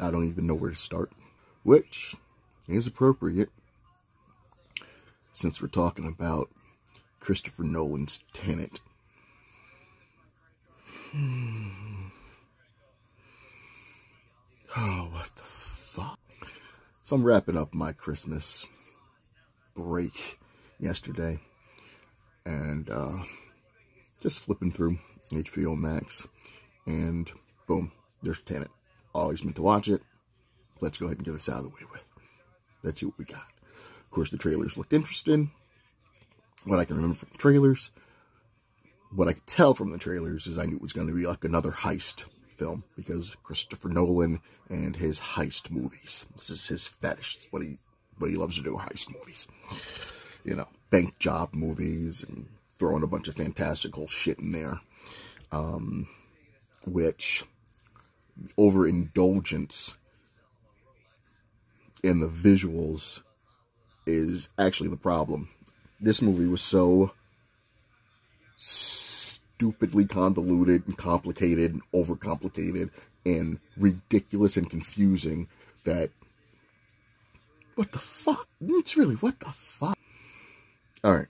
I don't even know where to start, which is appropriate since we're talking about Christopher Nolan's Tenet. Oh, what the fuck? So I'm wrapping up my Christmas break yesterday, and just flipping through HBO Max, and boom, there's Tenet. Always meant to watch it. Let's go ahead and get this out of the way with. Let's see what we got. Of course, the trailers looked interesting. What I can remember from the trailers, what I could tell from the trailers is I knew it was going to be like another heist film, because Christopher Nolan and his heist movies. This is his fetish. It's what he loves to do, heist movies. You know, bank job movies and throwing a bunch of fantastical shit in there. Which overindulgence in the visuals is actually the problem. This movie was so stupidly convoluted and complicated and overcomplicated and ridiculous and confusing that, what the fuck? It's really, what the fuck? Alright.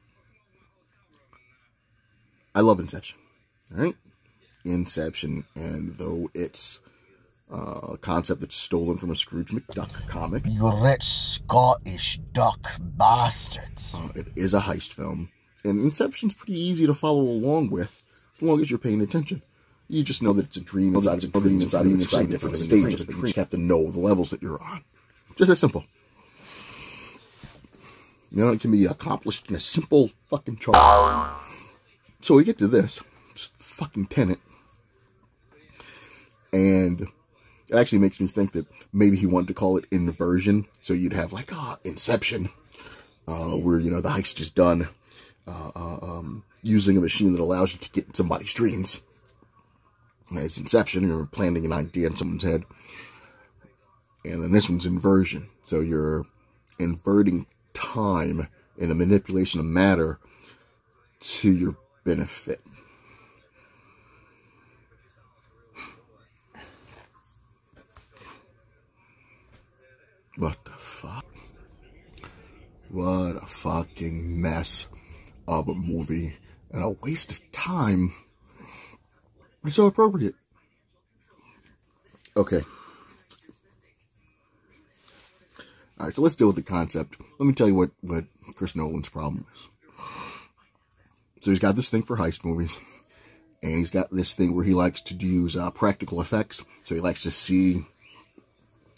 I love Inception. Alright? Inception, and though it's a concept that's stolen from a Scrooge McDuck comic. You rich Scottish duck bastards. It is a heist film, and Inception's pretty easy to follow along with, as long as you're paying attention. You just know that it's a dream inside of a dream inside of different stages, but you just have to know the levels that you're on. Just that simple. You know, it can be accomplished in a simple fucking chart. So we get to this. It's fucking Tenet. And it actually makes me think that maybe he wanted to call it inversion. So you'd have like, Inception, where, you know, the heist is done using a machine that allows you to get in somebody's dreams. It's Inception, you're planting an idea in someone's head. And then this one's inversion. So you're inverting time and the manipulation of matter to your benefit. What the fuck? What a fucking mess of a movie and a waste of time. It's so appropriate. Okay. Alright, so let's deal with the concept. Let me tell you what Chris Nolan's problem is. So he's got this thing for heist movies. And he's got this thing where he likes to use practical effects. So he likes to see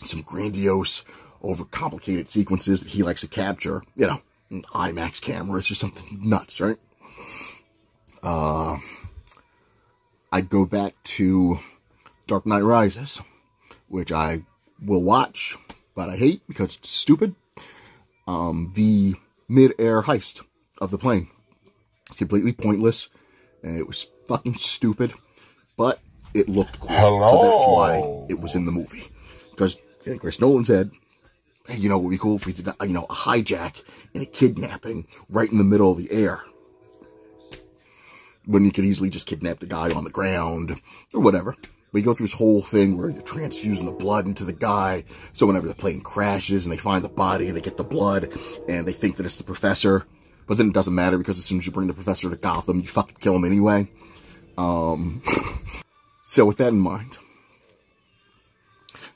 some grandiose, overcomplicated sequences that he likes to capture. You know, IMAX cameras or something nuts, right? I go back to Dark Knight Rises, which I will watch, but I hate because it's stupid. The mid-air heist of the plane. It's completely pointless, and it was fucking stupid, but it looked cool. Hello. So that's why it was in the movie. Because Chris Nolan said, hey, you know, it would be cool if we did, you know, a hijack and a kidnapping right in the middle of the air. When you could easily just kidnap the guy on the ground, or whatever. But you go through this whole thing where you're transfusing the blood into the guy, so whenever the plane crashes and they find the body, they get the blood, and they think that it's the professor. But then it doesn't matter, because as soon as you bring the professor to Gotham, you fucking kill him anyway. So with that in mind,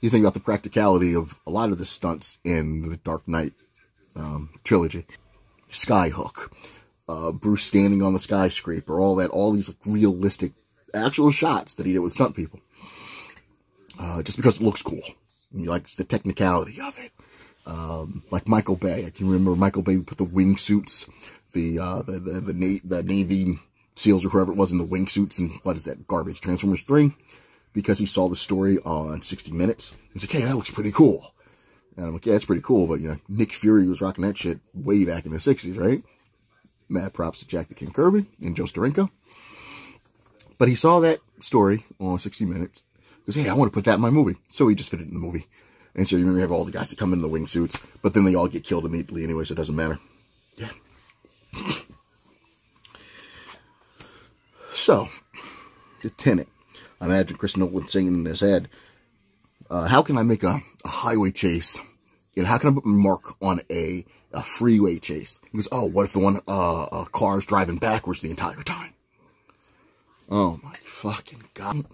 you think about the practicality of a lot of the stunts in the Dark Knight trilogy. Skyhook. Bruce standing on the skyscraper, all that, all these like, realistic, actual shots that he did with stunt people. Just because it looks cool. And he likes the technicality of it. Like Michael Bay. I can remember Michael Bay put the wingsuits, the Navy SEALs or whoever it was in the wingsuits, and what is that garbage, Transformers 3? Because he saw the story on 60 Minutes. He's like, hey, that looks pretty cool. And I'm like, yeah, it's pretty cool, but, you know, Nick Fury was rocking that shit way back in the 60s, right? Mad props to Jack the King Kirby and Joe Steranko. But he saw that story on 60 Minutes. He goes, hey, I want to put that in my movie. So he just fit it in the movie. And so you remember, you have all the guys that come in the wingsuits, but then they all get killed immediately anyway, so it doesn't matter. Yeah. So, the Tenet. I imagine Chris Nolan singing in his head, how can I make a highway chase? You know, how can I put my mark on a freeway chase? He goes, oh, what if the one car's driving backwards the entire time? Oh my fucking God.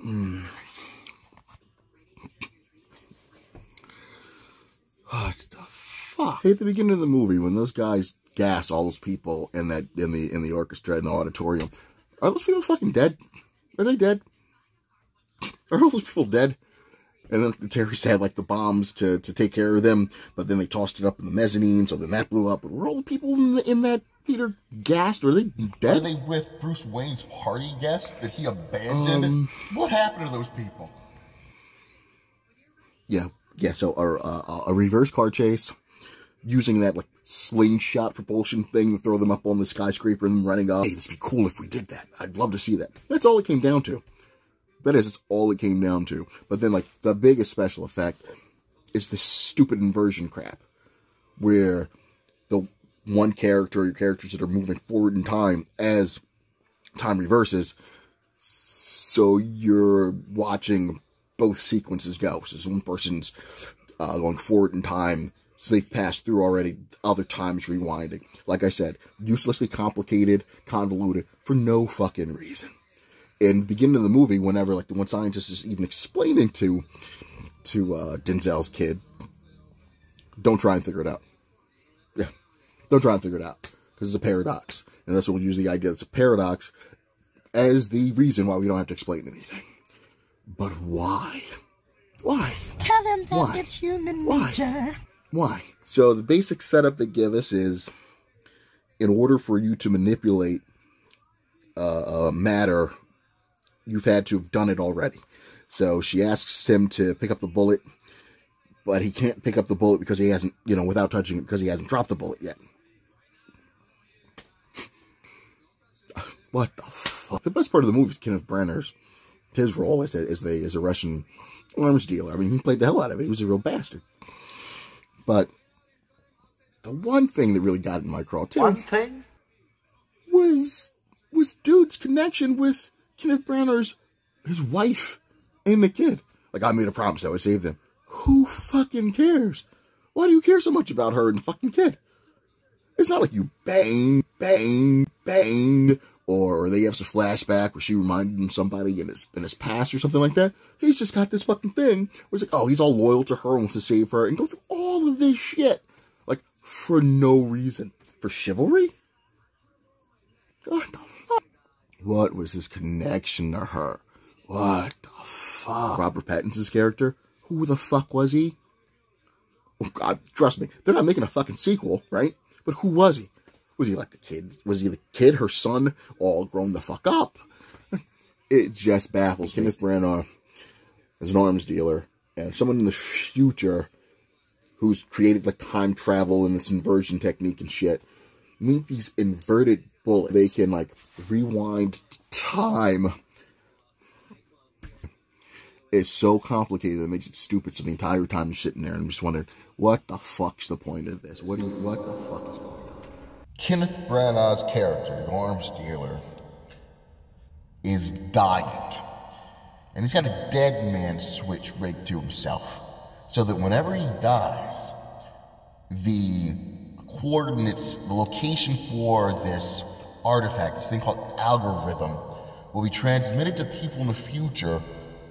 What the fuck? At the beginning of the movie, when those guys gas all those people in the orchestra in the auditorium, are those people fucking dead? Are they dead? Are all those people dead? And then the terrorists had like the bombs to take care of them, but then they tossed it up in the mezzanine, so then that blew up. But were all the people in that theater gassed? Are they dead? Are they with Bruce Wayne's party guest that he abandoned? What happened to those people? Yeah. So a reverse car chase using that like slingshot propulsion thing to throw them up on the skyscraper and running up. Hey, this would be cool if we did that. I'd love to see that. That's all it came down to. That is, it's all it came down to. But then, like, the biggest special effect is this stupid inversion crap, where the one character, or characters that are moving forward in time as time reverses, so you're watching both sequences go. So one person's going forward in time, so they've passed through already, other times rewinding. Like I said, uselessly complicated, convoluted, for no fucking reason. In the beginning of the movie, whenever, like, the one scientist is even explaining to Denzel's kid, don't try and figure it out. Yeah, don't try and figure it out, because it's a paradox. And that's what we'll use the idea that it's a paradox as the reason why we don't have to explain anything. But why? Why? Tell him that it's human nature. Why? So the basic setup they give us is, in order for you to manipulate matter, you've had to have done it already. So she asks him to pick up the bullet, but he can't pick up the bullet because he hasn't, you know, without touching it, because he hasn't dropped the bullet yet. What the fuck? The best part of the movie is Kenneth Branagh's, his role as a Russian arms dealer. I mean, he played the hell out of it. He was a real bastard. But the one thing that really got in my craw, too, was dude's connection with Kenneth Branagh's, his wife, and the kid. Like, I made a promise I would save them. Who fucking cares? Why do you care so much about her and the fucking kid? It's not like you bang, or they have some flashback where she reminded him of somebody in his past or something like that. He's just got this fucking thing where it's like, oh, he's all loyal to her and wants to save her and go through all of this shit. Like, for no reason. For chivalry? God, the fuck? What was his connection to her? What the fuck? Robert Pattinson's character? Who the fuck was he? Oh God, trust me, they're not making a fucking sequel, right? But who was he? Was he like the kid? Was he the kid, her son, all grown the fuck up? It just baffles me. Kenneth Branagh is an arms dealer, and someone in the future who's created like time travel and this inversion technique and shit, meet these inverted bullets. They can like rewind time. It's so complicated it makes it stupid. So the entire time you're sitting there and I'm just wondering, what the fuck's the point of this? What the fuck is going on? Kenneth Branagh's character, the arms dealer, is dying. And he's got a dead man switch rigged to himself. So that whenever he dies, the coordinates, the location for this artifact, this thing called algorithm, will be transmitted to people in the future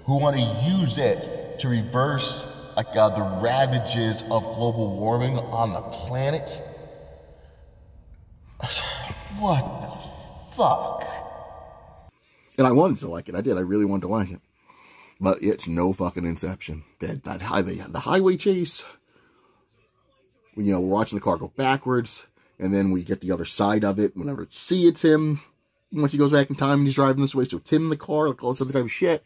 who want to use it to reverse the ravages of global warming on the planet. What the fuck? And I wanted to like it. I did. I really wanted to like it. But it's no fucking Inception. The highway chase. You know, we're watching the car go backwards, and then we get the other side of it. Whenever you see it's him, once he goes back in time and he's driving this way, so it's him in the car, like all this other type of shit.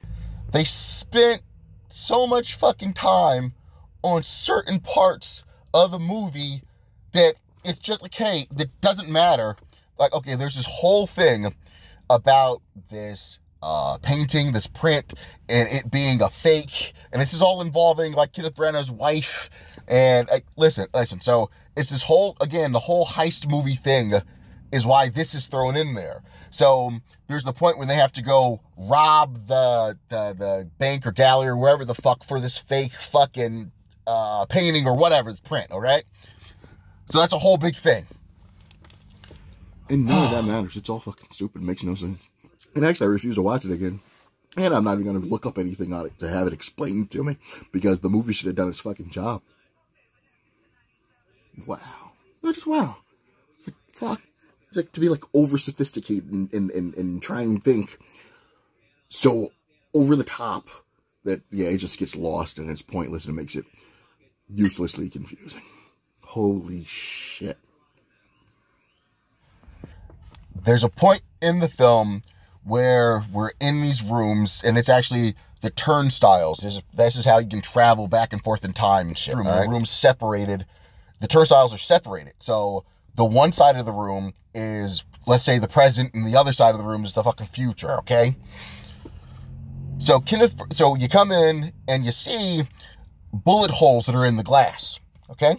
They spent so much fucking time on certain parts of the movie that it's just like, hey, that doesn't matter. Like, okay, there's this whole thing about this painting, this print, and it being a fake, and this is all involving like Kenneth Branagh's wife. And listen, so it's this whole, again, the whole heist movie thing is why this is thrown in there. So there's the point when they have to go rob the bank or gallery or wherever the fuck for this fake fucking painting or whatever, it's print, all right? So that's a whole big thing. And none of that matters. It's all fucking stupid. It makes no sense. And actually, I refuse to watch it again. And I'm not even going to look up anything on it to have it explained to me, because the movie should have done its fucking job. Wow. Not just wow. It's like, fuck. It's like to be like over-sophisticated and try and think so over the top that, yeah, it just gets lost and it's pointless and it makes it uselessly confusing. Holy shit. There's a point in the film where we're in these rooms, and it's actually the turnstiles. This is how you can travel back and forth in time and shit. The room's separated. The turnstiles are separated. So the one side of the room is, let's say, the present, and the other side of the room is the fucking future, okay? So you come in, and you see bullet holes that are in the glass, okay?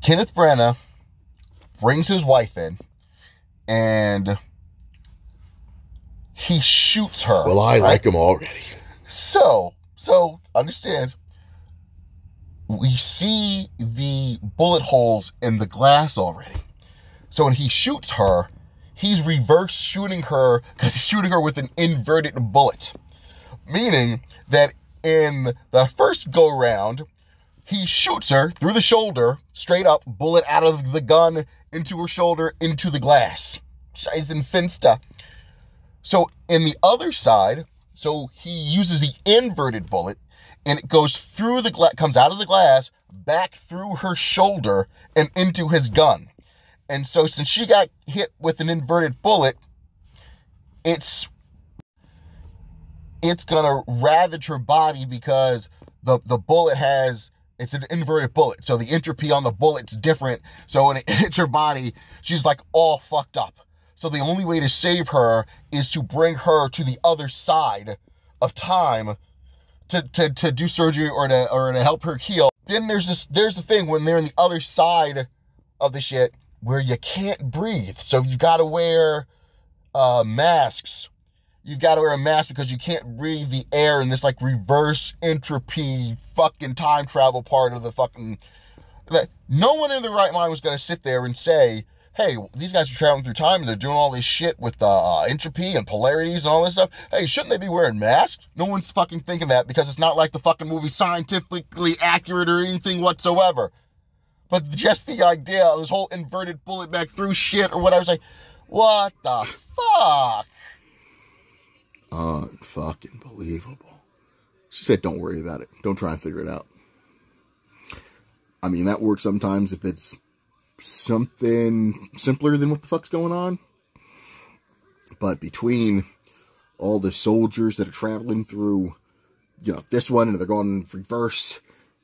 Kenneth Branagh brings his wife in, and he shoots her. Well, I like him already. So understand, we see the bullet holes in the glass already. So when he shoots her, he's reverse shooting her because he's shooting her with an inverted bullet. Meaning that in the first go-round, he shoots her through the shoulder, straight up, bullet out of the gun, into her shoulder, into the glass. Scheißenfinster. So in the other side, so he uses the inverted bullet, and it goes through the glass, comes out of the glass, back through her shoulder, and into his gun. And so since she got hit with an inverted bullet, it's gonna ravage her body because the bullet has, it's an inverted bullet. So the entropy on the bullet's different. So when it hits her body, she's like all fucked up. So the only way to save her is to bring her to the other side of time to do surgery or to help her heal. Then there's the thing when they're in the other side of the shit where you can't breathe. So you've got to wear masks. You've got to wear a mask because you can't breathe the air in this like reverse entropy fucking time travel part of the fucking... No one in their right mind was going to sit there and say, hey, these guys are traveling through time and they're doing all this shit with entropy and polarities and all this stuff. Hey, shouldn't they be wearing masks? No one's fucking thinking that because it's not like the fucking movie's scientifically accurate or anything whatsoever. But just the idea of this whole inverted bullet back through shit or whatever, it's like, what the fuck? Unfucking believable. She said, don't worry about it. Don't try and figure it out. I mean, that works sometimes if it's something simpler than what the fuck's going on. But between all the soldiers that are traveling through, you know, this one, and they're going reverse,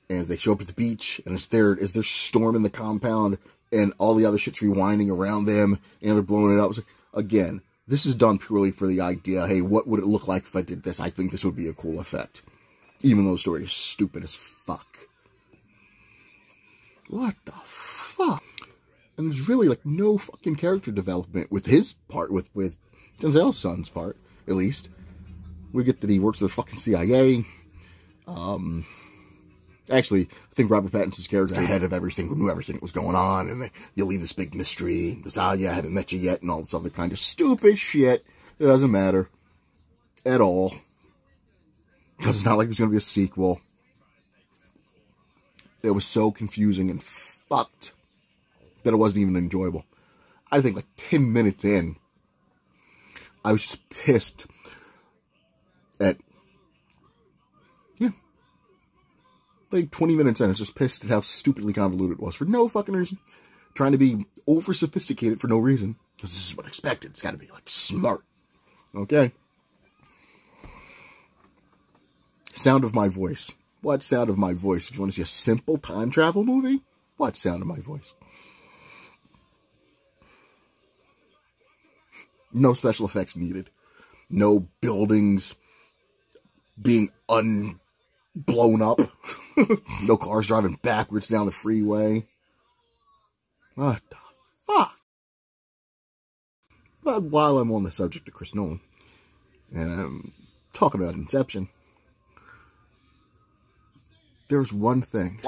and they show up at the beach, and they're storming the compound, and all the other shit's rewinding around them, and they're blowing it up. It's like, again, this is done purely for the idea, hey, what would it look like if I did this? I think this would be a cool effect. Even though the story is stupid as fuck. What the fuck? And there's really, like, no fucking character development with his part, with Denzel's son's part, at least. We get that he works for the fucking CIA. Actually, I think Robert Pattinson's character ahead of everything, knew everything that was going on, and you leave this big mystery, and goes, oh yeah, I haven't met you yet, and all this other kind of stupid shit. It doesn't matter. At all. Because it's not like there's going to be a sequel. It was so confusing and fucked that it wasn't even enjoyable. I think like 10 minutes in, I was just pissed at, yeah, like 20 minutes in, I was just pissed at how stupidly convoluted it was for no fucking reason. Trying to be over-sophisticated for no reason, because this is what I expected. It's got to be like smart. Okay. Sound of My Voice. Watch Sound of My Voice. If you want to see a simple time travel movie, watch Sound of My Voice. No special effects needed. No buildings being blown up. No cars driving backwards down the freeway. What the fuck? But while I'm on the subject of Chris Nolan, and I'm talking about Inception, there's one thing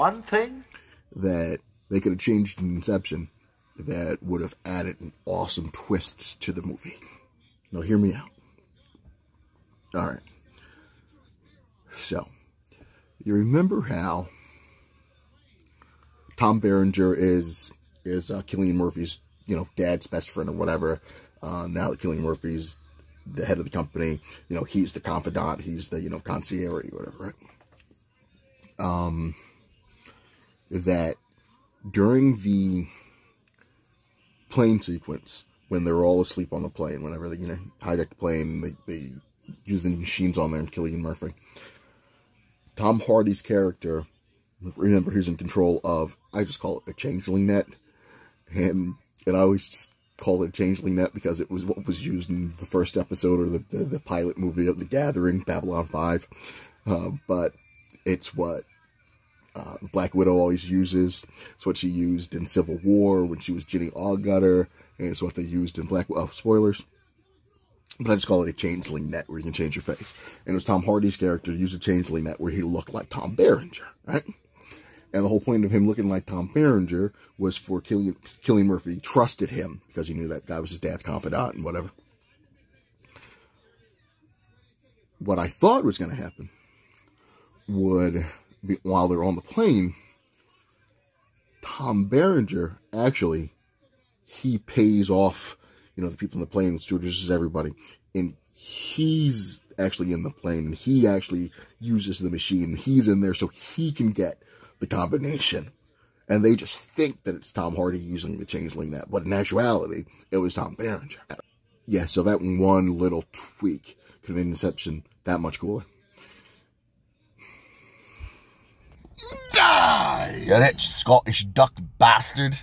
that they could have changed in Inception that would have added an awesome twist to the movie. Now, hear me out. All right. So, you remember how Tom Berenger is Cillian Murphy's, dad's best friend or whatever. Now that Cillian Murphy's the head of the company, he's the confidant, he's the, concierge or whatever, right? That during the plane sequence, when they're all asleep on the plane, whenever they, hijack the plane, they use the machines on there and Cillian Murphy. Tom Hardy's character, remember, he's in control of, I just call it a changeling net, and I always just call it a changeling net because it was what was used in the first episode or the pilot movie of The Gathering, Babylon 5, but it's what Black Widow always uses. It's what she used in Civil War when she was Ginny Allgutter, and it's what they used in spoilers. But I just call it a changeling net where you can change your face. And it was Tom Hardy's character to use a changeling net where he looked like Tom Berenger, right? And the whole point of him looking like Tom Berenger was for Cillian Murphy trusted him because he knew that guy was his dad's confidant and whatever. What I thought was going to happen would be, while they're on the plane, Tom Berenger actually, he pays off, the people in the plane, the stewardesses, everybody, and he's actually in the plane, and he actually uses the machine, and he's in there so he can get the combination. And they just think that it's Tom Hardy using the changeling net, but in actuality, it was Tom Berenger. Yeah, so that one little tweak could have made Inception that much cooler. Die! You rich Scottish duck bastard!